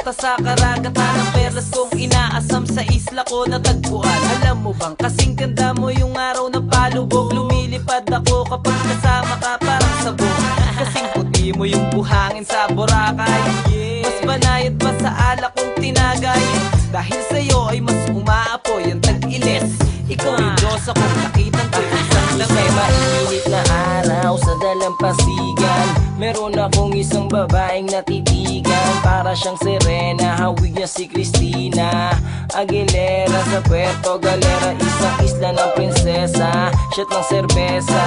Pumunta sa karagatan ng perlas kong inaasam sa isla ko natagpuan. Alam mo bang kasing ganda mo yung araw na palubog. Lumilipad ako kapag kasama ka parang sabog. Kasing puti mo yung buhangin sa Boracay. Mas banayad pa sa alak kong tinagay. Dahil sa'yo ay mas umaapoy ang tag-ilis. Ikaw yung Diyos akong nakitang ko isang May mainit na araw sa dalampasigan. Meron akong isang babaeng natitigan. Para siyang Serena, hawig niya si Cristina Aguilera sa Puerto Galera. Isang isla ng prinsesa, shit ng serbesa.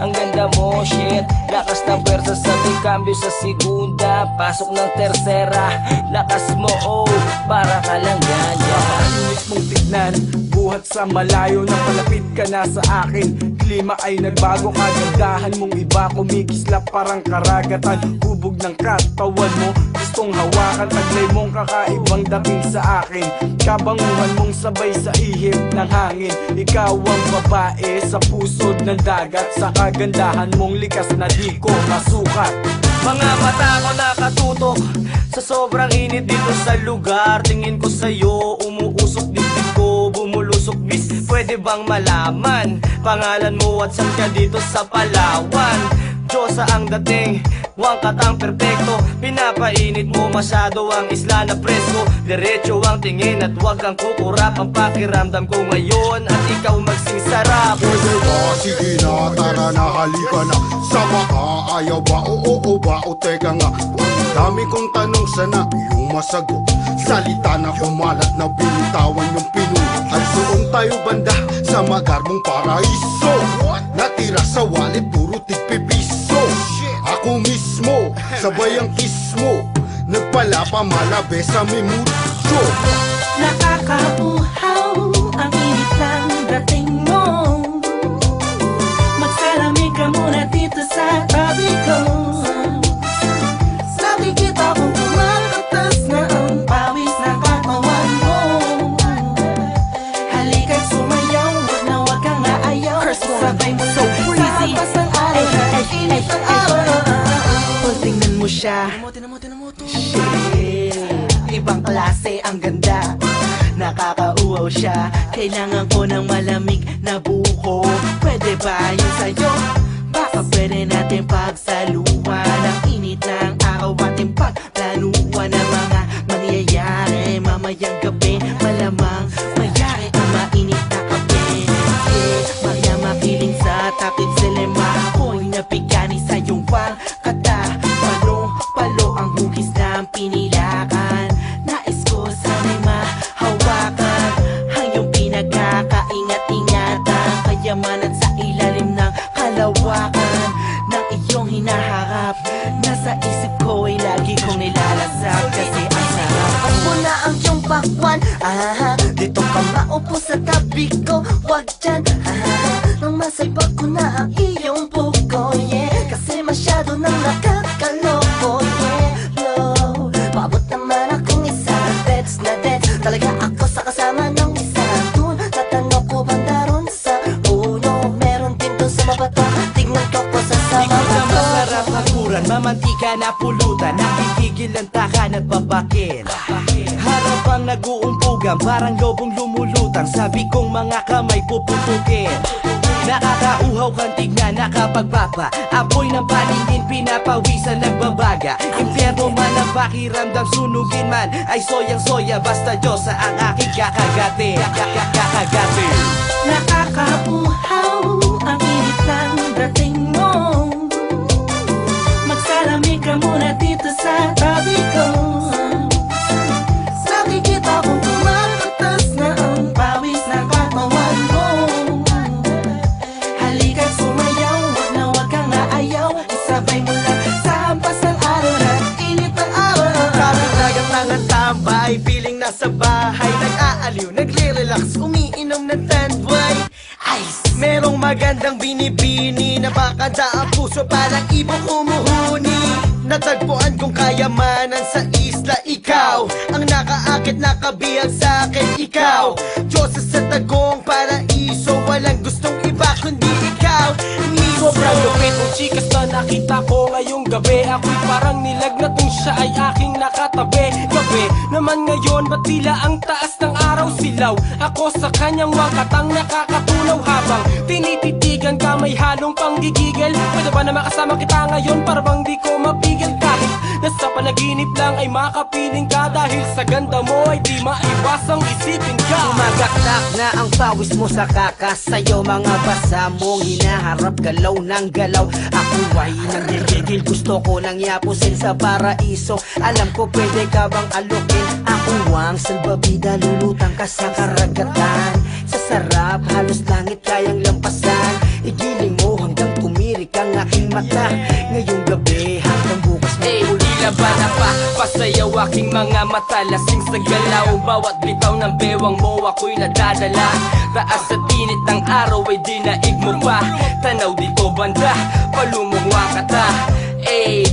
Ang ganda mo, shit. Lakas ng pwersa sa may cambio sa segunda. Pasok ng tercera, lakas mo, oh, para ka lang ganja. Init mong tignan, buhat sa malayo na palapit ka na sa akin. Klima ay nagbago, kagandahan mong iba. Kumikislap parang karagatan, hubog ng katawan mo. Gustong hawakan, taglay mong kakaibang dating sa akin. Kabanguhan mong sabay sa ihip ng hangin. Ikaw ang babae sa pusod ng dagat. Sa kagandahan mong likas na di ko masukat. Mga mata ko nakatutok sa sobrang init dito sa lugar. Tingin ko sa'yo, umuusok dibdib ko, bumulusok bis. Pwede bang malaman pangalan mo at saan ka dito sa Palawan? Diyosa ang dating, huwag katang perpekto. Pinapainit mo masyado ang isla na presko. Diretso ang tingin at huwag kang kukurap. Ang pakiramdam ko ngayon at ikaw magsingsarap. Pwede ba? Sige na, tara na, halika na. Sama ka, ayaw ba? Oo ba? O teka nga, ang dami kong tanong, sana yung masagot. Salita na kumalat na binitawan yung pinuhat. Doon tayo banda sa magarbong paraiso. Natira sa wallet, puro tigpipiso. Ako mismo, sabay ang kiss mo. Nagpalapa malabe sa memutyo. Nakakauhaw ang init ng dating mo. Magsalamig ka muna dito sa tabi ko. Nakikita kong kumakatas na ang pawis ng katawan mo. Halika't sumayaw, wag na wag kang naayaw. Sabay mo so breezy, sa araw na init ang araw. Tingnan mo siya, shit, ibang klase ang ganda. Nakakauaw siya, kailangan ko ng malamig na buko. Pwede ba yun sa'yo? Baka pwede natin pagsaluhan. Ang init ng araw ating pagplanuhan ng mga mangyayari mamayang gabi. Malamang mayari ang mainit na kape. Yeah, Maria mapiling sa tapit silema. Ako'y napigani sa iyong pangkata. Palo ang hugis ng pinilakan. Nais ko sana'y mahawakan ang iyong pinagkakaingat-ingatan. Kayamanan sa ilalim ng kalawakan ng iyong hinaharap. Nasa isip ko ay lagi kong nilalasap. Kasi ang sarap. Ako na ang iyong bakwan. Dito ka maupo sa tabi ko. Wag dyan. Nang masaypag ko na ang iyong buko. Yeah, kasi masyado nang nakakaloko. Yeah, low. Paabot naman akong isa. Deads na dead. Talaga ako sa kasama ng isa. Dun, tatanong ko banda ron sa uno. Meron din dun sa mabato. Tingnan ko po sa sama Ikaw na ko. masarap hakuran, mamantika na pulutan. Nakikigil ang takan at babakil. Harap ang nag-uumpugan, parang lobong lumulutang. Sabi kong mga kamay puputukin. Nakakauhaw kang tignan, nakapagpapa. Apoy ng paningin, pinapawisan, nagbabaga. Impyerno man ang pakiramdam, sunugin man ay soyang-soya. Basta Diyosa ang aking kakagati. Kakagati. Nakakauhaw ang init ng dating mo. Magsalamig ka muna dito sa tabi ko. Nakikita kong kumakatas na ang pawis ng katawan mo. Halika't sumayaw, wag na wag kang naayaw. Isabay mo lang sa hampas ng araw na init ang araw. Dagat ng tambay, feeling nasa bahay. Nag-aaliw, nagre-relax, umiinom ng tandway. Ice! Merong magandang binibini na baka ang puso parang ibong umuhuni. Natagpuan kong kayamanan sa isla, ikaw ang nakaakit, nakabihag sa akin, ikaw Diyosa sa tagong paraiso, walang gustong iba kundi ikaw. Sobrang lupit Kung chikas na nakita ko ngayong gabi, ako'y parang nilagnat nung siya ay aking nakatabi. Gabi naman ngayon, ba't tila ang taas ng araw silaw? Ako sa kanyang wakatang nakakatunaw habang tinititigan ka may halong panggigigil. Pwede ba na makasama kita ngayon para bang di ko mapigil? Kahit nasa panaginip lang ay makapiling ka, dahil sa ganda mo ay di maiwasang isipin ka. Sumagaktak na ang pawis mo sa kakasayo, mga basa mong hinaharap, galaw ng galaw. Ako ay nanggigigil, gusto ko nang yapusin sa paraiso. Alam ko pwede ka bang alukin? Ako ang salbabida, lulutang ka sa karagatan. Sa sarap, halos langit kayang lampasan. Igiling mo hanggang tumirik ang aking mata. Ngayong gabi hanggang bukas Tila ba napapasayaw aking mga mata, lasing sa galaw, bawat bitaw ng bewang mo ako'y nadadala. Taas sa tinit ng araw ay dinaig mo pa, tanaw dito banda, palumugwa ka ta.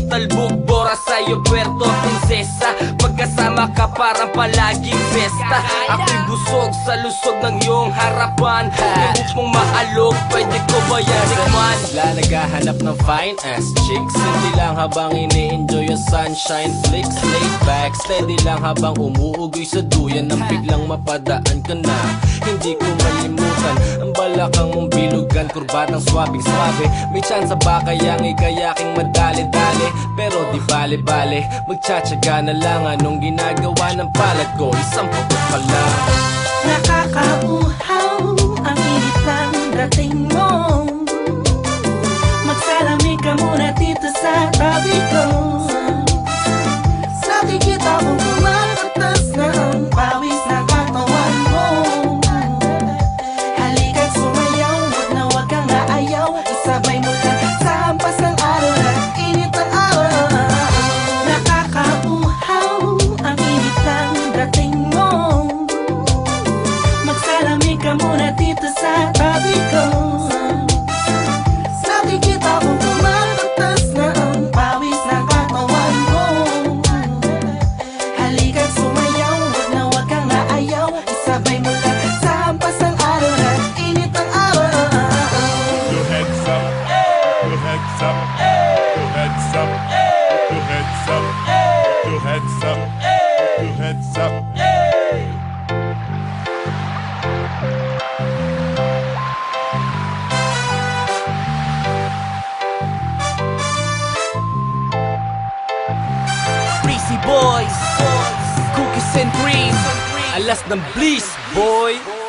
Talbog, Bora sa'yo, Puerto Princesa, magkasama ka parang palaging festa. Ako'y busog sa lusog ng iyong harapan, ngunit mong maalog, pwede ko ba yan tikman? Sila naghahanap ng fine ass chicks, hindi lang habang ini-enjoy yung sunshine flicks. Laid back, steady lang habang umuugoy sa duyan, nang biglang mapadaan ka na. Hindi ko malimutan ang balakang mong bilugan, kurbatang swabing-swabe. May tsansa ba kayang ikayaking madali-dali? Pero di bale-bale, magtsatsaga na lang. Anong ginagawa ng palad ko? Isang putok pa lang. nakakauhaw ang init ng dating mo. Magsalami ka muna dito sa tabi ko. Sabi kita kung kumakatas na ang pawis ng katawan mo. Halika't sumayaw, wag na wag kang naayaw. Isabay mo lang sa hampas ng araw at init ng araw. Nakakauhaw ang init ng dating mo. Magsalami ka muna dito sa tabi ko. Sabi kita kung kumakatas na ang pawis ng katawan mo. Halika't sumayaw, wag na wag kang naayaw. Isabay mo lang sa hampas ng araw at init ng araw. Your heads up, your heads up, your heads up, your heads up, your heads up, your heads up. Breezy Boys, Cookies and Cream, alas ng bliss, boy.